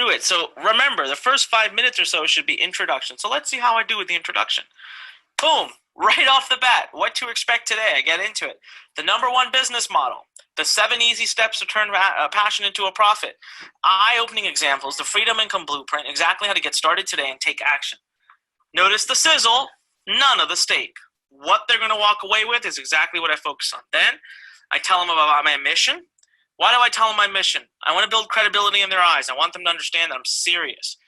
through it. So remember, the first 5 minutes or so should be introduction. So let's see how I do with the introduction. Boom, right off the bat, what to expect today. I get into it. The number one business model, the 7 easy steps to turn a passion into a profit, eye-opening examples, the Freedom Income Blueprint, exactly how to get started today and take action. Notice the sizzle, none of the steak. What they're going to walk away with is exactly what I focus on. Then I tell them about my mission. Why do I tell them my mission? I want to build credibility in their eyes. I want them to understand that I'm serious.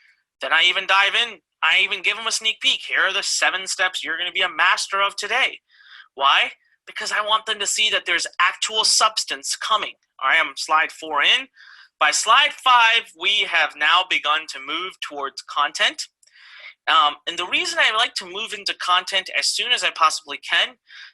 Then I even dive in. I even give them a sneak peek. Here are the 7 steps you're going to be a master of today. Why? Because I want them to see that there's actual substance coming. All right, I'm slide 4 in. By slide 5, we have now begun to move towards content. And the reason I like to move into content as soon as I possibly can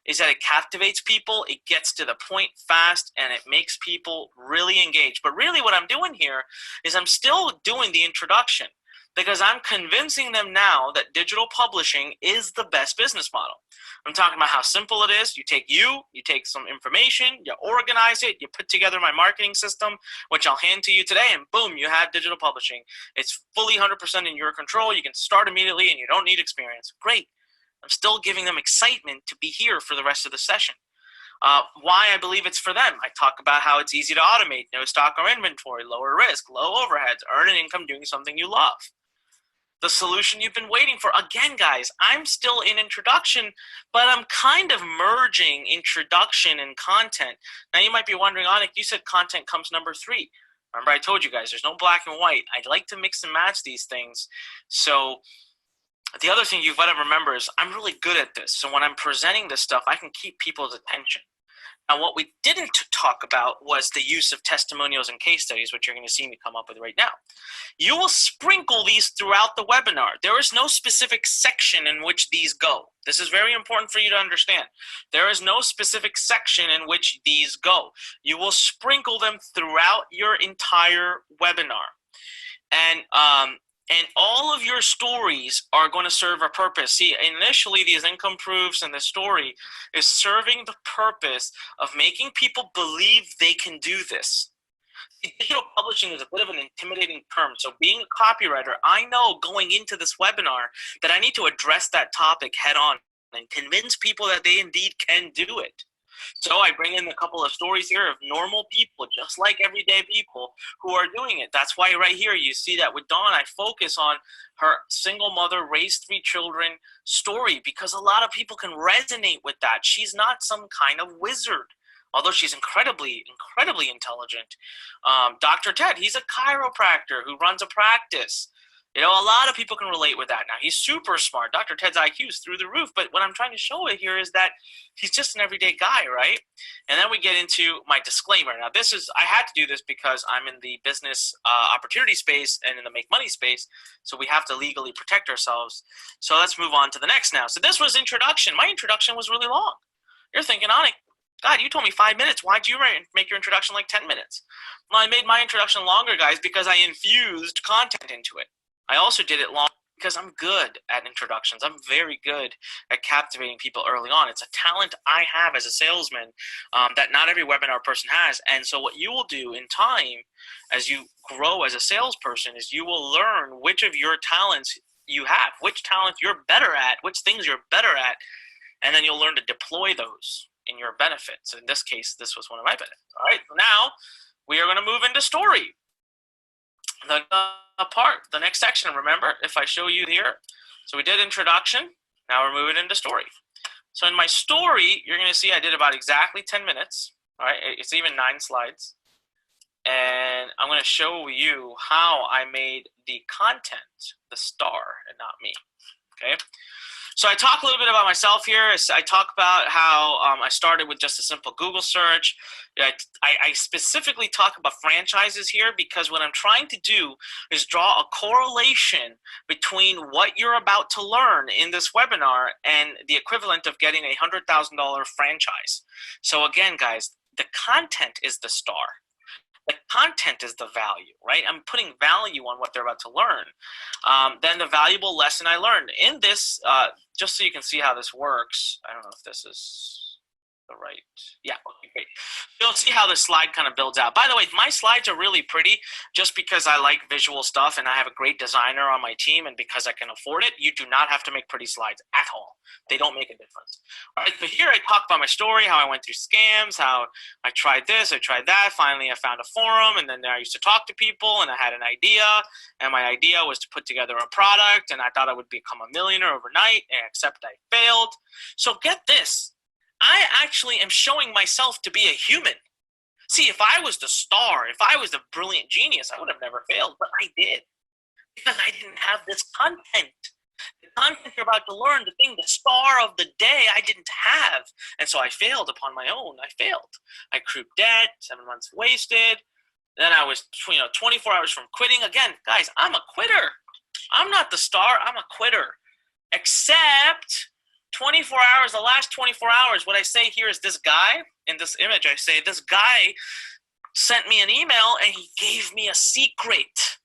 is that it captivates people, it gets to the point fast, and it makes people really engaged. But really what I'm doing here is I'm still doing the introduction because I'm convincing them now that digital publishing is the best business model. I'm talking about how simple it is. You take some information, you organize it, you put together my marketing system, which I'll hand to you today, and boom, you have digital publishing. It's fully 100% in your control. You can start immediately and you don't need experience. Great. I'm still giving them excitement to be here for the rest of the session. Why I believe it's for them. I talk about how it's easy to automate, no stock or inventory, lower risk, low overheads, earn an income doing something you love. The solution you've been waiting for. Again, guys, I'm still in introduction, but I'm kind of merging introduction and content. Now, you might be wondering, Anik, you said content comes number 3. Remember, I told you guys, there's no black and white. I like to mix and match these things. So the other thing you've got to remember is I'm really good at this. So when I'm presenting this stuff, I can keep people's attention. Now, what we didn't talk about was the use of testimonials and case studies, which you're going to see me come up with right now. You will sprinkle these throughout the webinar. There is no specific section in which these go. This is very important for you to understand. There is no specific section in which these go. You will sprinkle them throughout your entire webinar. And all of your stories are going to serve a purpose. See, initially, these income proofs and the story is serving the purpose of making people believe they can do this. Digital publishing is a bit of an intimidating term. So being a copywriter, I know going into this webinar that I need to address that topic head on and convince people that they indeed can do it. So I bring in a couple of stories here of normal people, just like everyday people who are doing it. That's why right here you see that with Dawn, I focus on her single mother, raised 3 children story because a lot of people can resonate with that. She's not some kind of wizard, although she's incredibly intelligent. Dr. Ted, he's a chiropractor who runs a practice. You know, a lot of people can relate with that. Now, he's super smart. Dr. Ted's IQ is through the roof. But what I'm trying to show it here is that he's just an everyday guy, right? And then we get into my disclaimer. Now, I had to do this because I'm in the business opportunity space and in the make money space. So we have to legally protect ourselves. So let's move on to the next now. So this was introduction. My introduction was really long. You're thinking, Anik, God, you told me 5 minutes. Why'd you make your introduction like 10 minutes? Well, I made my introduction longer, guys, because I infused content into it. I also did it long because I'm good at introductions. I'm very good at captivating people early on. It's a talent I have as a salesman that not every webinar person has. And so what you will do in time as you grow as a salesperson is you will learn which of your talents you have, which talents you're better at, which things you're better at, and then you'll learn to deploy those in your benefits. In this case, this was one of my benefits. All right, now we are going to move into story. The next section, remember, if I show you here. So we did introduction. Now we're moving into story. So in my story, you're going to see I did about exactly 10 minutes. All right, it's even 9 slides. And I'm going to show you how I made the content the star and not me. Okay. So I talk a little bit about myself here. I talk about how I started with just a simple Google search. I specifically talk about franchises here because what I'm trying to do is draw a correlation between what you're about to learn in this webinar and the equivalent of getting a $100,000 franchise. So again, guys, the content is the star. The content is the value, right? I'm putting value on what they're about to learn. Then the valuable lesson I learned. In this, just so you can see how this works, I don't know if this is, the right. Yeah, okay, great. You'll see how the slide kind of builds out. By the way, my slides are really pretty just because I like visual stuff and I have a great designer on my team, and because I can afford it. You do not have to make pretty slides at all. They don't make a difference. All right, but here I talk about my story, how I went through scams, how I tried this, I tried that. Finally, I found a forum, and then I used to talk to people, and I had an idea, and my idea was to put together a product, and I thought I would become a millionaire overnight, except I failed. So get this. I actually am showing myself to be a human. See, if I was the star, if I was the brilliant genius, I would have never failed, but I did. Because I didn't have this content. The content you're about to learn, the thing, the star of the day, I didn't have. And so I failed upon my own. I failed. I accrued debt, 7 months wasted. Then I was 24 hours from quitting. Again, guys, I'm a quitter. I'm not the star. I'm a quitter. Except 24 hours, the last 24 hours, what I say here is this guy, in this image, I say this guy sent me an email and he gave me a secret.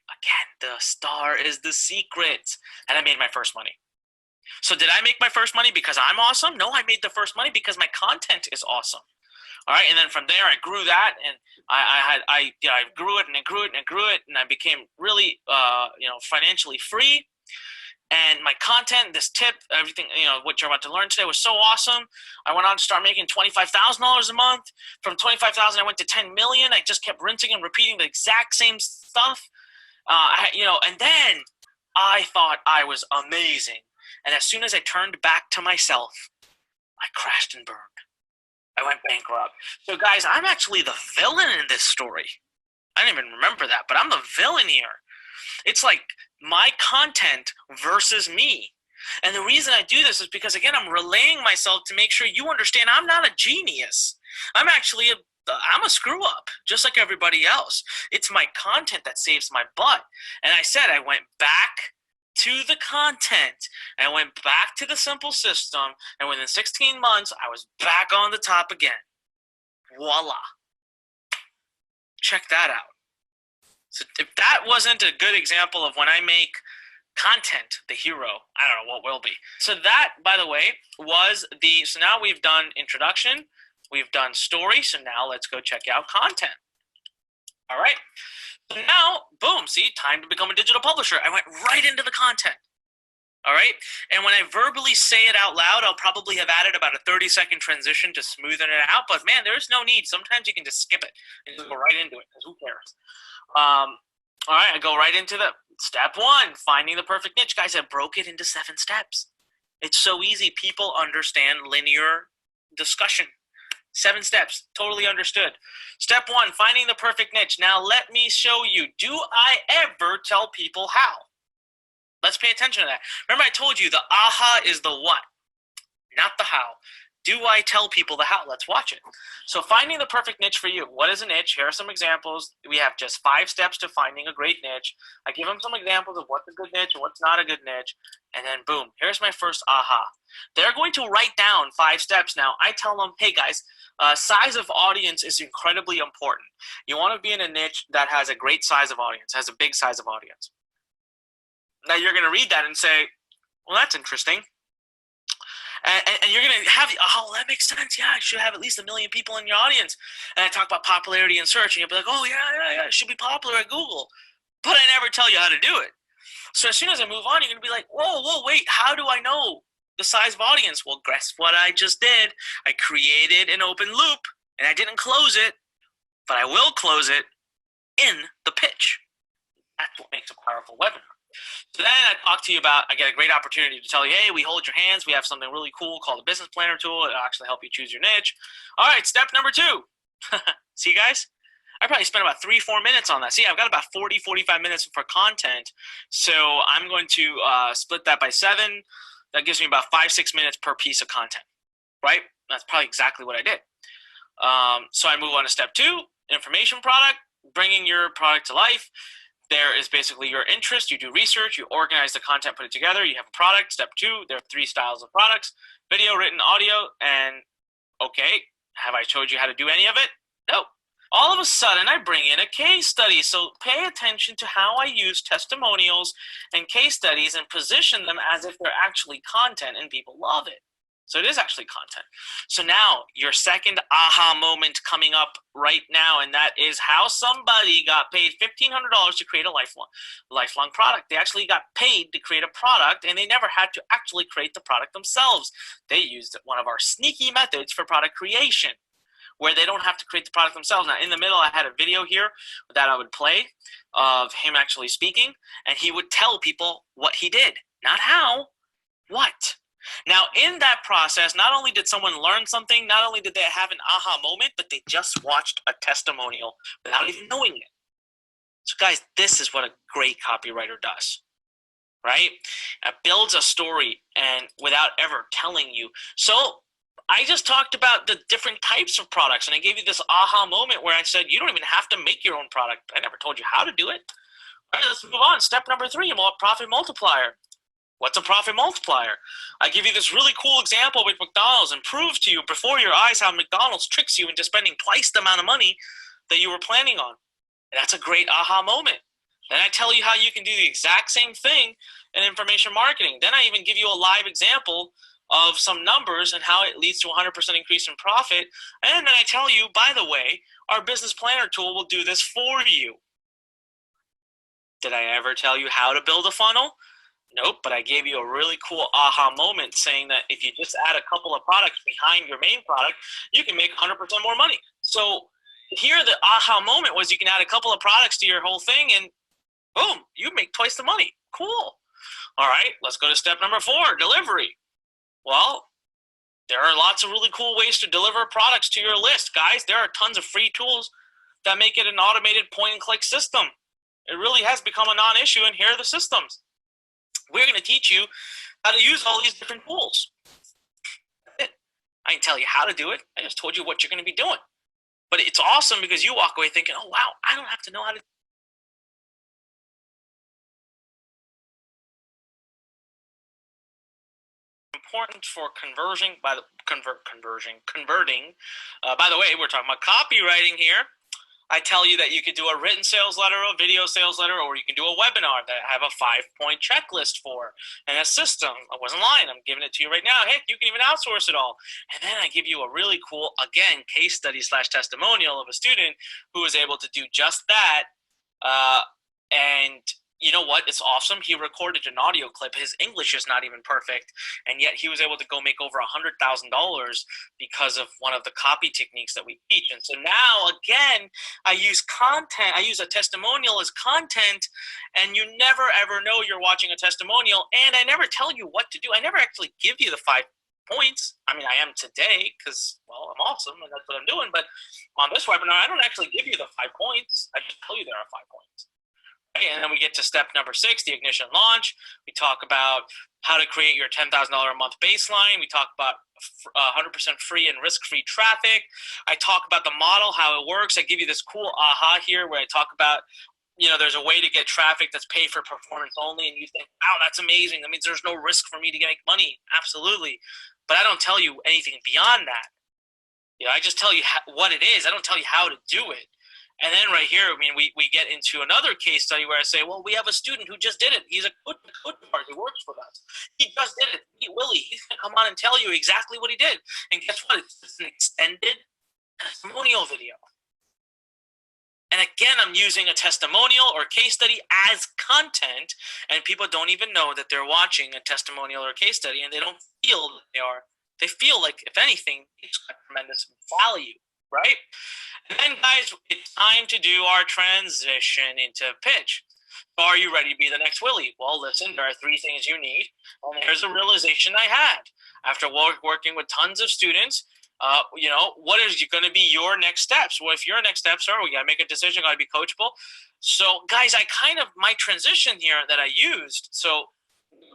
Again, the star is the secret. And I made my first money. So did I make my first money because I'm awesome? No, I made the first money because my content is awesome. All right, and then from there I grew that, and I grew it and I grew it and I grew it, and I became really financially free. And my content, this tip, everything, what you're about to learn today was so awesome. I went on to start making $25,000 a month. From $25,000, I went to $10 million. I just kept rinsing and repeating the exact same stuff. And then I thought I was amazing. And as soon as I turned back to myself, I crashed and burned. I went bankrupt. So guys, I'm actually the villain in this story. I didn't even remember that, but I'm the villain here. It's like my content versus me. And the reason I do this is because, again, I'm relaying myself to make sure you understand I'm not a genius. I'm actually I'm a screw up, just like everybody else. It's my content that saves my butt. And I said I went back to the content. I went back to the simple system. And within 16 months, I was back on the top again. Voila. Check that out. So if that wasn't a good example of when I make content the hero, I don't know what will be. So that, by the way, was so now we've done introduction, we've done story, so now let's go check out content. All right. So now, boom, see, time to become a digital publisher. I went right into the content. All right. And when I verbally say it out loud, I'll probably have added about a 30-second transition to smoothen it out. But man, there's no need. Sometimes you can just skip it and just go right into it, because who cares? All right, I go right into the step 1, finding the perfect niche. Guys, I broke it into 7 steps. It's so easy. People understand linear discussion. 7 steps, totally understood. Step 1, finding the perfect niche. Now let me show you. Do I ever tell people how? Let's pay attention to that. Remember I told you the aha is the what, not the how. Do I tell people the how? Let's watch it. So finding the perfect niche for you. What is a niche? Here are some examples. We have just 5 steps to finding a great niche. I give them some examples of what's a good niche and what's not a good niche. And then boom, here's my first aha. They're going to write down 5 steps. Now I tell them, hey guys, size of audience is incredibly important. You want to be in a niche that has a great size of audience, has a big size of audience. Now you're going to read that and say, well, that's interesting. And you're going to have, oh, that makes sense. Yeah, I should have at least 1 million people in your audience. And I talk about popularity in search, and you'll be like, oh, yeah, it should be popular at Google. But I never tell you how to do it. So as soon as I move on, you're going to be like, whoa, wait, how do I know the size of audience? Well, guess what I just did? I created an open loop, and I didn't close it, but I will close it in the pitch. That's what makes a powerful webinar. So then I talk to you about, I get a great opportunity to tell you, hey, we hold your hands. We have something really cool called a business planner tool. It'll actually help you choose your niche. All right, step number 2. See, guys? I probably spent about 3-4 minutes on that. See, I've got about 40-45 minutes for content. So I'm going to split that by 7. That gives me about 5-6 minutes per piece of content, right? That's probably exactly what I did. So I move on to step 2, information product, bringing your product to life. There is basically your interest. You do research, you organize the content, put it together, you have a product. Step 2, there are 3 styles of products: video, written, audio. And okay, have I showed you how to do any of it? Nope. All of a sudden, I bring in a case study. So pay attention to how I use testimonials and case studies and position them as if they're actually content, and people love it. So it is actually content. So now your second aha moment coming up right now, and that is how somebody got paid $1,500 to create a lifelong product. They actually got paid to create a product, and they never had to actually create the product themselves. They used one of our sneaky methods for product creation, where they don't have to create the product themselves. Now, in the middle, I had a video here that I would play of him actually speaking, and he would tell people what he did, not how, what. Now, in that process, not only did someone learn something, not only did they have an aha moment, but they just watched a testimonial without even knowing it. So, guys, this is what a great copywriter does, right? It builds a story and without ever telling you. So, I just talked about the different types of products, and I gave you this aha moment where I said you don't even have to make your own product. I never told you how to do it. All right, let's move on. Step number 3, profit multiplier. What's a profit multiplier? I give you this really cool example with McDonald's and prove to you before your eyes how McDonald's tricks you into spending twice the amount of money that you were planning on. And that's a great aha moment. Then I tell you how you can do the exact same thing in information marketing. Then I even give you a live example of some numbers and how it leads to 100% increase in profit. And then I tell you, by the way, our business planner tool will do this for you. Did I ever tell you how to build a funnel? Nope, but I gave you a really cool aha moment saying that if you just add a couple of products behind your main product, you can make 100% more money. So here the aha moment was you can add a couple of products to your whole thing and boom, you make twice the money. Cool. All right, let's go to step number 4, delivery. Well, there are lots of really cool ways to deliver products to your list. Guys, there are tons of free tools that make it an automated point-and-click system. It really has become a non-issue, and here are the systems. We're going to teach you how to use all these different tools. I didn't tell you how to do it. I just told you what you're going to be doing. But it's awesome because you walk away thinking, oh, wow, I don't have to know how to important for converting. By the way, we're talking about copywriting here. I tell you that you could do a written sales letter, a video sales letter, or you can do a webinar that I have a 5-point checklist for and a system. I wasn't lying. I'm giving it to you right now. Heck, you can even outsource it all. And then I give you a really cool, again, case study / testimonial of a student who was able to do just that. And you know what? It's awesome. He recorded an audio clip. His English is not even perfect, and yet he was able to go make over $100,000 because of one of the copy techniques that we teach. And so now, again, I use content. I use a testimonial as content, and you never ever know you're watching a testimonial. And I never tell you what to do. I never actually give you the 5 points. I mean, I am today because, well, I'm awesome, and that's what I'm doing. But on this webinar, I don't actually give you the 5 points. I just tell you there are 5 points. And then we get to step number 6, the ignition launch. We talk about how to create your $10,000 a month baseline. We talk about 100% free and risk-free traffic. I talk about the model, how it works. I give you this cool aha here where I talk about, there's a way to get traffic that's paid for performance only. And you think, wow, that's amazing. That means there's no risk for me to make money. Absolutely. But I don't tell you anything beyond that. I just tell you what it is. I don't tell you how to do it. And then right here, I mean, we get into another case study where I say, well, we have a student who just did it. He's a coach who works with us. He just did it. Willie, he's going to come on and tell you exactly what he did. And guess what? It's an extended testimonial video. And again, I'm using a testimonial or case study as content, and people don't even know that they're watching a testimonial or case study, and they don't feel that they are. They feel like, if anything, it's got tremendous value, right? And then, guys, it's time to do our transition into pitch. So are you ready to be the next Willie? Well, listen, there are 3 things you need. And here's a realization I had. After working with tons of students, what is going to be your next steps? Well, if your next steps are, we got to make a decision, got to be coachable. So, guys, my transition here that I used, so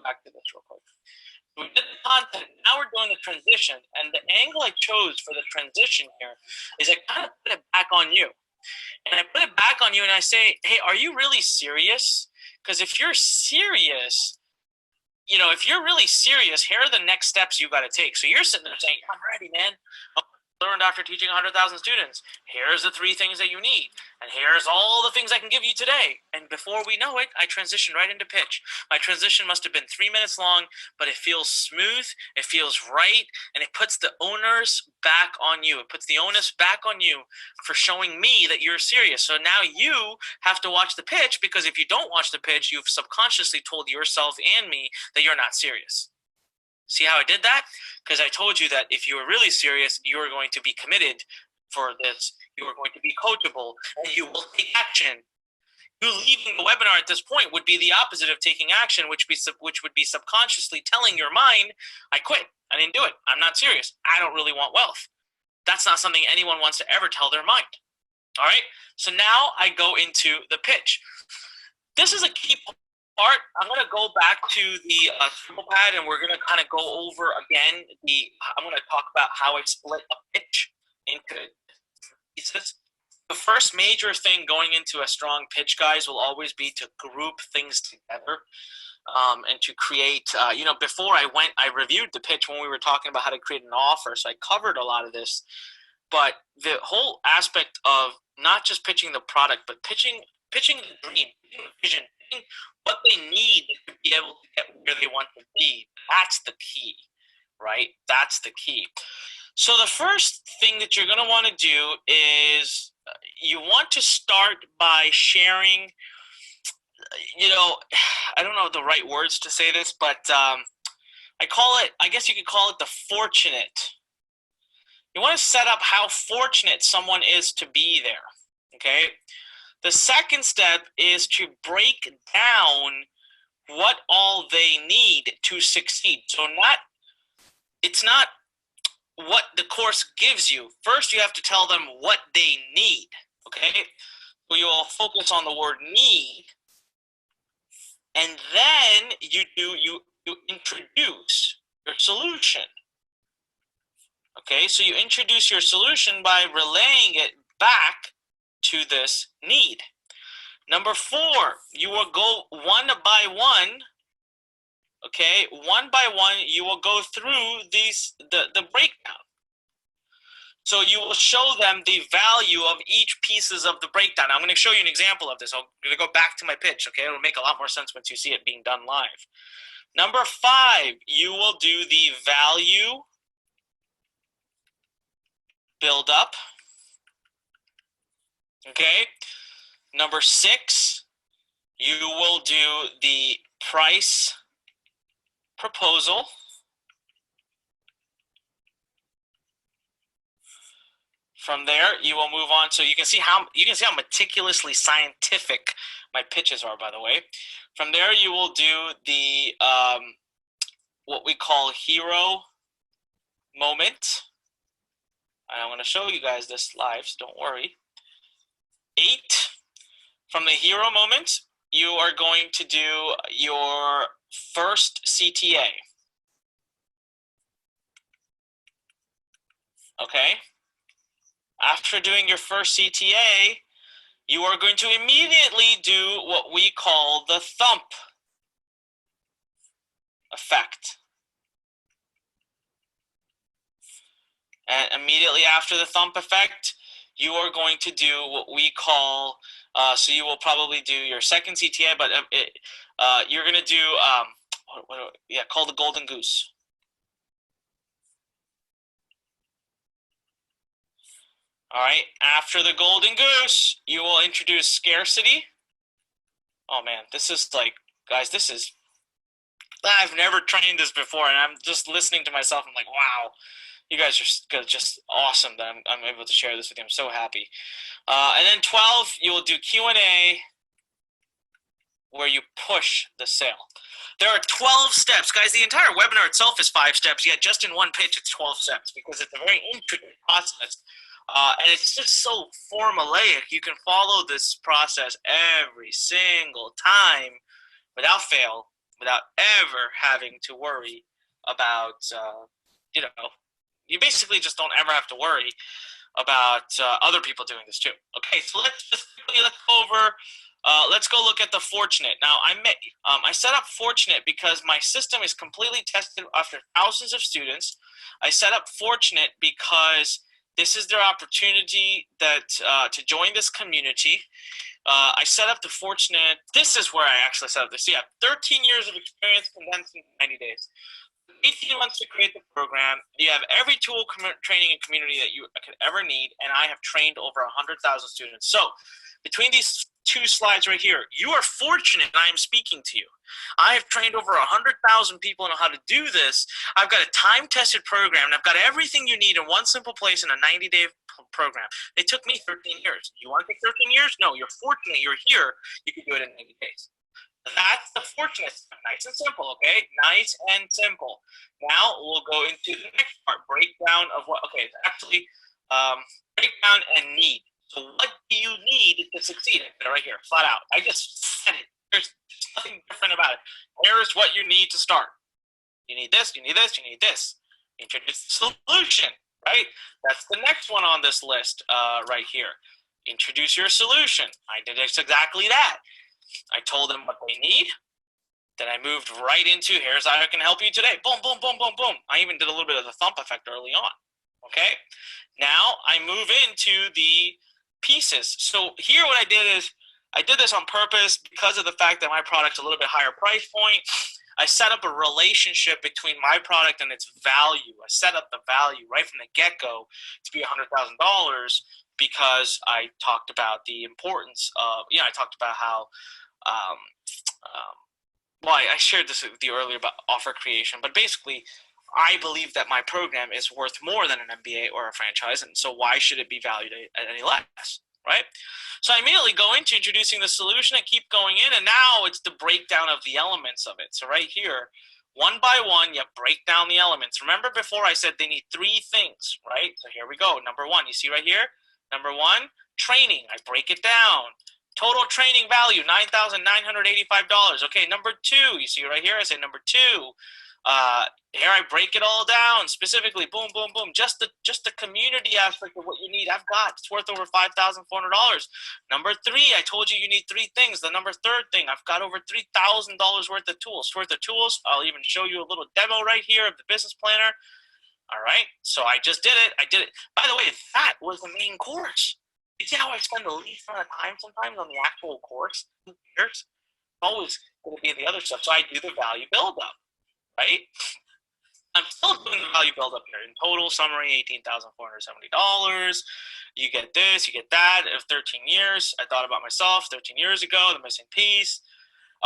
back to this real quick. We did the content, now we're doing the transition, and the angle I chose for the transition here is I kind of put it back on you. And I put it back on you and I say, hey, are you really serious? Because if you're serious, if you're really serious, here are the next steps you got to take. So you're sitting there saying, I'm ready, man. learned after teaching 100,000 students. Here's the 3 things that you need, and here's all the things I can give you today. And before we know it, I transitioned right into pitch. My transition must have been 3 minutes long, but it feels smooth, it feels right, and it puts the onus back on you. It puts the onus back on you for showing me that you're serious. So now you have to watch the pitch, because if you don't watch the pitch, you've subconsciously told yourself and me that you're not serious. See how I did that? Because I told you that if you were really serious, you were going to be committed for this. You were going to be coachable, and you will take action. You leaving the webinar at this point would be the opposite of taking action, which would be subconsciously telling your mind, I quit. I didn't do it. I'm not serious. I don't really want wealth. That's not something anyone wants to ever tell their mind. All right? So now I go into the pitch. This is a key part. I'm going to go back to the scribble pad, and we're going to kind of go over again I'm going to talk about how I split a pitch into pieces. The first major thing going into a strong pitch, guys, will always be to group things together, and to create, before I reviewed the pitch when we were talking about how to create an offer, so I covered a lot of this. But the whole aspect of not just pitching the product, but pitching the dream, pitching the vision, pitching what they need to be able to get where they want to be. That's the key, right? That's the key. So the first thing that you're going to want to do is you want to start by sharing, I don't know the right words to say this, but I guess you could call it the fortunate. You want to set up how fortunate someone is to be there, okay? The second step is to break down what all they need to succeed. So it's not what the course gives you. First, you have to tell them what they need, okay? So you'll focus on the word need, and then you introduce your solution. Okay, so you introduce your solution by relaying it back to this need. Number 4, you will go one by one. Okay, one by one, you will go through the breakdown. So you will show them the value of each pieces of the breakdown. I'm going to show you an example of this. I'm going to go back to my pitch. Okay, it'll make a lot more sense once you see it being done live. Number 5, you will do the value build up. Okay. Number 6, you will do the price proposal. From there, you will move on. So you can see how meticulously scientific my pitches are, by the way. From there, you will do the what we call hero moment. I'm going to show you guys this live, so don't worry. 8, from the hero moment, you are going to do your first CTA. Okay? After doing your first CTA, you are going to immediately do what we call the thump effect. And immediately after the thump effect, you are going to do what we call, so you will probably do your second CTA, but you're going to do, called the golden goose. All right, after the golden goose, you will introduce scarcity. Oh man, this is like, guys, I've never trained this before, and I'm just listening to myself. I'm like, wow. You guys are just awesome that I'm able to share this with you. I'm so happy. And then 12, you will do Q&A where you push the sale. There are 12 steps. Guys, the entire webinar itself is 5 steps, yet just in one pitch it's 12 steps because it's a very intricate process. And it's just so formulaic. You can follow this process every single time without fail, without ever having to worry about, you basically just don't ever have to worry about other people doing this too. Okay, so let's go look at the fortunate. Now, I set up fortunate because my system is completely tested after thousands of students. I set up fortunate because This is their opportunity to join this community. I set up the fortunate. This is where I actually set up this. So yeah, 13 years of experience condensed into 90 days. 18 months to create the program. You have every tool, training, and community that you could ever need, and I have trained over 100,000 students. So between these two slides right here, you are fortunate I am speaking to you. I have trained over 100,000 people on how to do this. I've got a time-tested program, and I've got everything you need in one simple place in a 90-day program. It took me 13 years. You want to take 13 years? No, you're fortunate you're here. You can do it in 90 days. That's the fortunate stuff. Nice and simple, okay? Nice and simple. Now we'll go into the next part, breakdown of what, okay, it's actually breakdown and need. So what do you need to succeed? I put it right here, flat out. I just said it. There's nothing different about it. Here's what you need to start. You need this, you need this, you need this. Introduce the solution, right? That's the next one on this list right here. Introduce your solution. I did exactly that. I told them what they need. Then I moved right into, here's how I can help you today. Boom, boom, boom, boom, boom. I even did a little bit of the thump effect early on. Okay? Now I move into the pieces. So here what I did is, I did this on purpose because of the fact that my product's a little bit higher price point. I set up a relationship between my product and its value. I set up the value right from the get-go to be $100,000 because I talked about the importance of, I talked about how, I shared this with you earlier about offer creation, but basically, I believe that my program is worth more than an MBA or a franchise, and so why should it be valued at any less, right? So I immediately go into introducing the solution and keep going in, and now it's the breakdown of the elements of it. So right here, one by one, you break down the elements. Remember before I said they need three things, right? So here we go. Number one, you see right here? Number one, training. I break it down. Total training value, $9,985. Okay, number two, you see right here, I say number two. Here I break it all down specifically, boom, boom, boom. Just the community aspect of what you need, I've got. It's worth over $5,400. Number three, I told you need three things. The third thing, I've got over $3,000 worth of tools. I'll even show you a little demo right here of the business planner. All right, so I just did it. I did it. By the way, that was the main course. You see how I spend the least amount of time sometimes on the actual course? Who cares? Always going to be the other stuff. So I do the value buildup, right? I'm still doing the value buildup here. In total, summary, $18,470. You get this, you get that. Of 13 years, I thought about myself 13 years ago, the missing piece.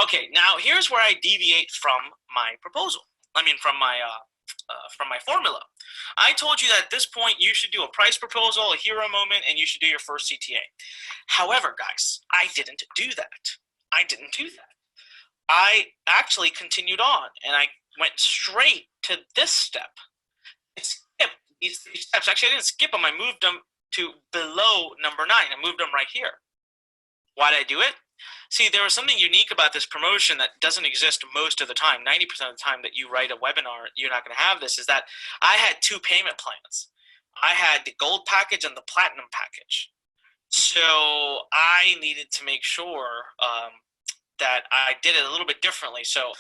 Okay, now here's where I deviate from my proposal. From my formula. I told you that at this point you should do a price proposal, a hero moment, and you should do your first CTA. However, guys, I didn't do that. I actually continued on, and I went straight to this step. I skipped these three steps. Actually, I didn't skip them. I moved them to below number 9. I moved them right here. Why did I do it? See, there was something unique about this promotion that doesn't exist most of the time. 90% of the time that you write a webinar, you're not going to have this, is that I had 2 payment plans. I had the gold package and the platinum package. So I needed to make sure that I did it a little bit differently. So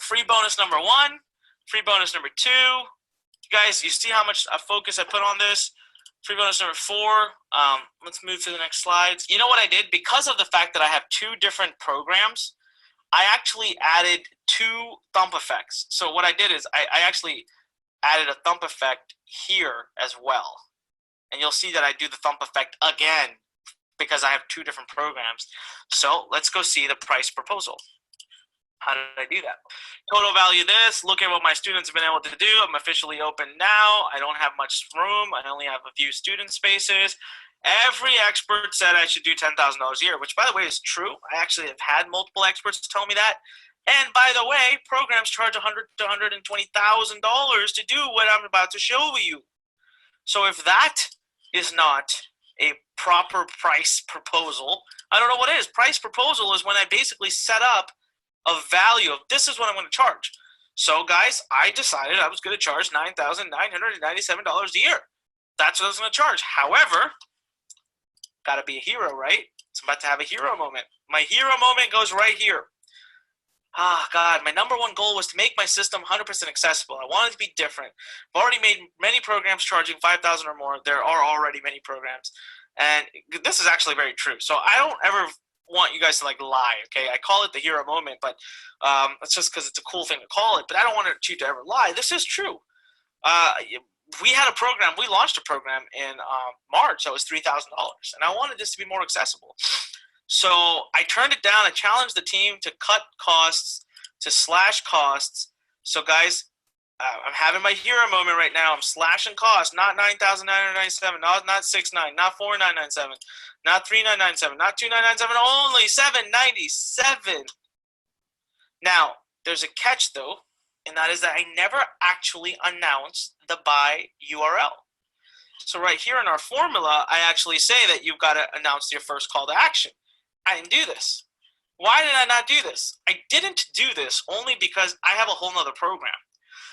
free bonus number 1, free bonus number 2. You guys, you see how much focus I put on this? Free bonus number 4. Let's move to the next slides. You know what I did? Because of the fact that I have 2 different programs, I actually added 2 thump effects. So what I did is I actually added a thump effect here as well. And you'll see that I do the thump effect again because I have 2 different programs. So let's go see the price proposal. How did I do that? Total value this, look at what my students have been able to do. I'm officially open now. I don't have much room. I only have a few student spaces. Every expert said I should do $10,000 a year, which by the way is true. I actually have had multiple experts tell me that. And by the way, programs charge $100,000 to $120,000 to do what I'm about to show you. So if that is not a proper price proposal, I don't know what is. Price proposal is when I basically set up a value of this is what I'm going to charge. So guys, I decided I was going to charge $9,997 a year. That's what I was going to charge. However, got to be a hero, right? So I'm about to have a hero moment. My hero moment goes right here. God, my number one goal was to make my system 100% accessible. I wanted to be different. I've already made many programs charging 5,000 or more. There are already many programs. And this is actually very true. So I don't ever want you guys to like lie, okay? I call it the hero moment, but it's just because it's a cool thing to call it. But I don't want you to ever lie. This is true. Uh, we had a program. We launched a program in March that was $3,000, and I wanted this to be more accessible. So I turned it down. I challenged the team to cut costs, to slash costs. So guys, I'm having my hero moment right now. I'm slashing costs. Not 9,997. Not 6,9. Not 4,997. Not 3,997. Not 2,997. Only 797. Now there's a catch though, and that is that I never actually announced the buy URL. So right here in our formula, I actually say that you've got to announce your first call to action. I didn't do this. Why did I not do this? I didn't do this only because I have a whole nother program.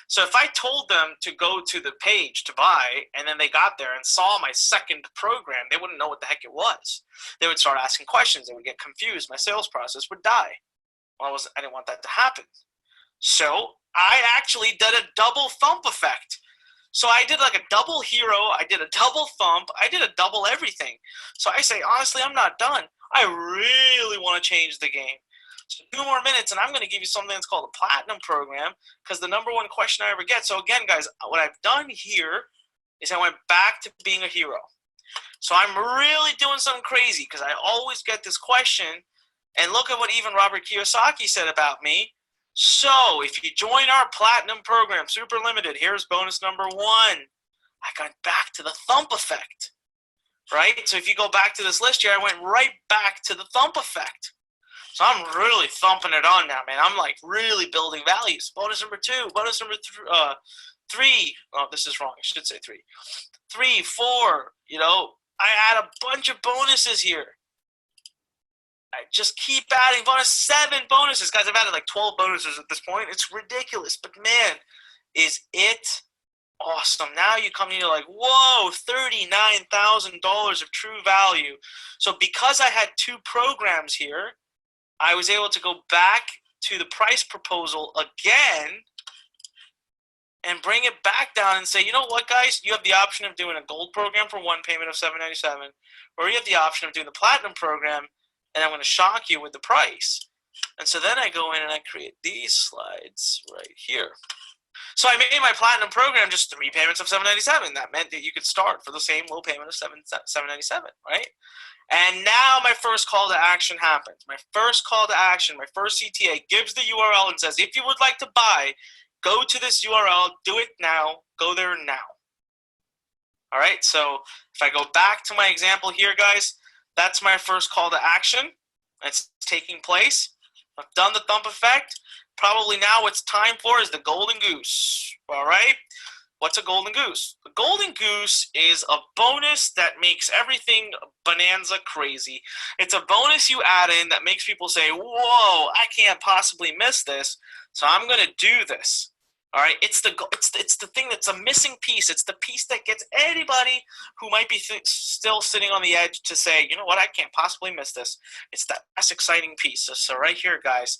So if I told them to go to the page to buy, and then they got there and saw my second program, they wouldn't know what the heck it was. They would start asking questions. They would get confused. My sales process would die. Well, I didn't want that to happen. So I actually did a double thump effect. So I did like a double hero. I did a double thump. I did a double everything. So I say, honestly, I'm not done. I really want to change the game. So 2 more minutes, and I'm going to give you something that's called a platinum program, because the number one question I ever get. So again, guys, what I've done here is I went back to being a hero. So I'm really doing something crazy, because I always get this question, and look at what even Robert Kiyosaki said about me. So if you join our platinum program, super limited, here's bonus number 1. I got back to the thump effect, right? So if you go back to this list here, I went right back to the thump effect. So I'm really thumping it on now, man. I'm like really building values. Bonus number 2, bonus number 3. Oh, this is wrong. I should say 3. 3, 4, I add a bunch of bonuses here. I just keep adding bonus, 7 bonuses. Guys, I've added like 12 bonuses at this point. It's ridiculous, but man, is it awesome. Now you come in, you're like, whoa, $39,000 of true value. So because I had 2 programs here, I was able to go back to the price proposal again and bring it back down and say, you know what, guys, you have the option of doing a gold program for 1 payment of $797, or you have the option of doing the platinum program, and I'm going to shock you with the price. And so then I go in and I create these slides right here. So I made my platinum program just 3 payments of $797. That meant that you could start for the same low payment of $797, right? And now my first call to action happens. My first call to action, my first CTA gives the URL and says, if you would like to buy, go to this URL, do it now, go there now. All right, so if I go back to my example here, guys, that's my first call to action. It's taking place. I've done the thump effect. Probably now what's time for is the golden goose. All right? What's a golden goose? The golden goose is a bonus that makes everything bonanza crazy. It's a bonus you add in that makes people say, whoa, I can't possibly miss this, so I'm going to do this. All right, it's the thing that's a missing piece. It's the piece that gets anybody who might be still sitting on the edge to say, you know what, I can't possibly miss this. It's that less exciting piece. So right here, guys,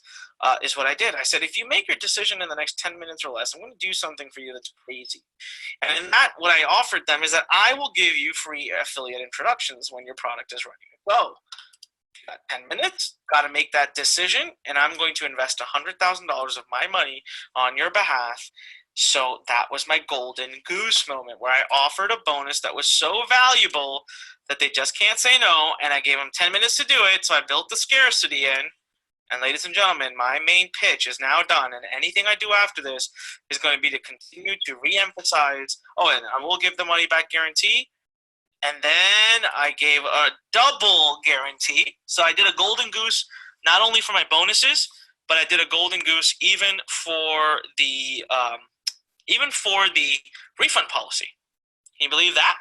is what I did. I said, if you make your decision in the next 10 minutes or less, I'm going to do something for you that's crazy. And in that, what I offered them is that I will give you free affiliate introductions when your product is ready to go. Got 10 minutes, got to make that decision, and I'm going to invest $100,000 of my money on your behalf. So that was my golden goose moment, where I offered a bonus that was so valuable that they just can't say no, and I gave them 10 minutes to do it, so I built the scarcity in. And ladies and gentlemen, my main pitch is now done, and anything I do after this is going to be to continue to re-emphasize, and I will give the money back guarantee. And then I gave a double guarantee. So I did a golden goose not only for my bonuses, but I did a golden goose even for the refund policy. Can you believe that?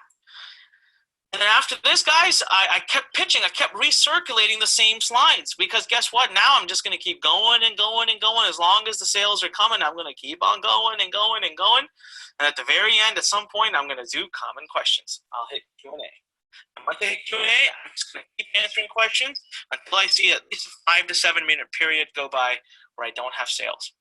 And then after this, guys, I kept pitching. I kept recirculating the same slides, because guess what? Now I'm just going to keep going and going and going. As long as the sales are coming, I'm going to keep on going and going and going. And at the very end, at some point, I'm going to do common questions. I'll hit Q&A. And once I hit Q&A, I'm just going to keep answering questions until I see at least a 5 to 7 minute period go by where I don't have sales.